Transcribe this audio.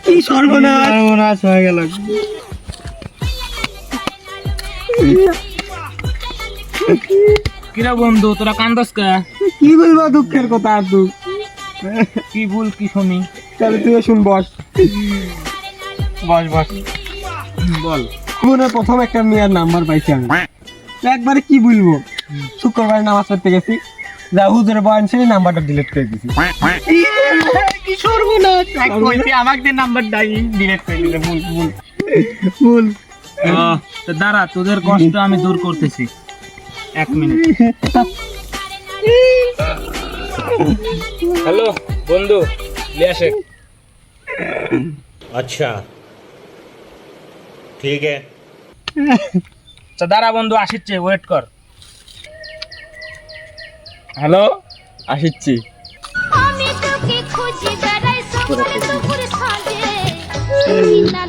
কি সর্বনাশ হয়ে গেল। কিরা বন্ধু তোরা কান্দস কে? কি বলবো দুঃখের কথা আর তুই কি ভুল কি শুনি? তাহলে তুই শুন বস বস বল। মনে প্রথম একটা মেয়ের নাম্বার পাইছি আমি, একবারে কি বলবো, শুক্রবার নামাজ পড়তে গেছি, যা হুজুরে বয়ান সেই নাম্বারটা ডিলিট করে দিছি। কি সর্বনাশ, কইছি আমাকে নাম্বার দাই ডিলিট করে দিলে। ভুল তো দাঁড়া, তোদের কষ্ট আমি দূর করতেছি, 1 মিনিট। हेलो बंधु ले आसे। अच्छा ठीक है। तो दारा बंधु आसिच्छे, वेट कर। हेलो আসিচ্ছি। আমি তোকে খুঁজে বেড়াই সকাল দুপুর সাঁঝে না